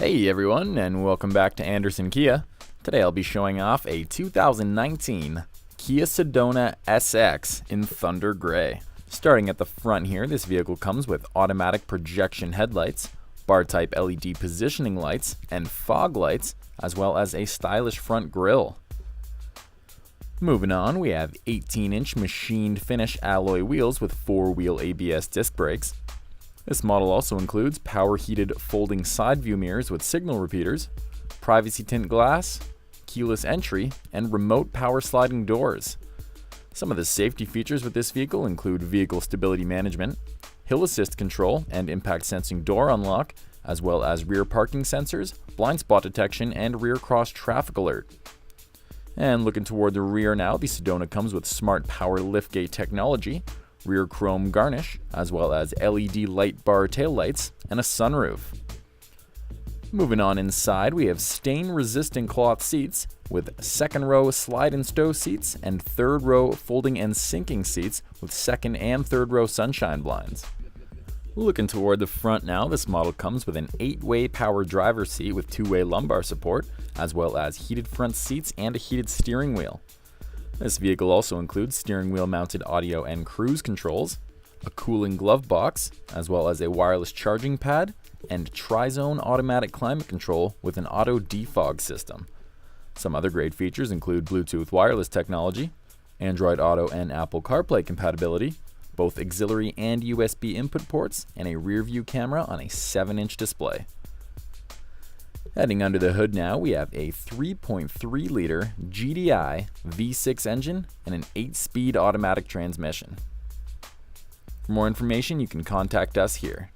Hey everyone, and welcome back to Anderson Kia. Today I'll be showing off a 2019 Kia Sedona SX in Thunder Gray. Starting at the front here, this vehicle comes with automatic projection headlights, bar-type LED positioning lights, and fog lights, as well as a stylish front grille. Moving on, we have 18-inch machined finish alloy wheels with 4-wheel ABS disc brakes. This model also includes power-heated folding side view mirrors with signal repeaters, privacy tint glass, keyless entry, and remote power sliding doors. Some of the safety features with this vehicle include vehicle stability management, hill assist control and impact sensing door unlock, as well as rear parking sensors, blind spot detection, and rear cross traffic alert. And looking toward the rear now, the Sedona comes with smart power liftgate technology, rear chrome garnish, as well as LED LIghtbar Taillights, and a sunroof. Moving on inside, we have stain-resistant cloth seats with second row slide and stow seats and third row folding and sinking seats with second and third row sunshine blinds. Looking toward the front now, this model comes with an 8-way power driver's seat with 2-way lumbar support, as well as heated front seats and a heated steering wheel. This vehicle also includes steering wheel mounted audio and cruise controls, a cooling glove box, as well as a wireless charging pad, and tri-zone automatic climate control with an auto defog system. Some other great features include Bluetooth wireless technology, Android Auto and Apple CarPlay compatibility, both auxiliary and USB input ports, and a rear view camera on a 7-inch display. Heading under the hood now, we have a 3.3-liter GDI V6 engine and an 8-speed automatic transmission. For more information, you can contact us here.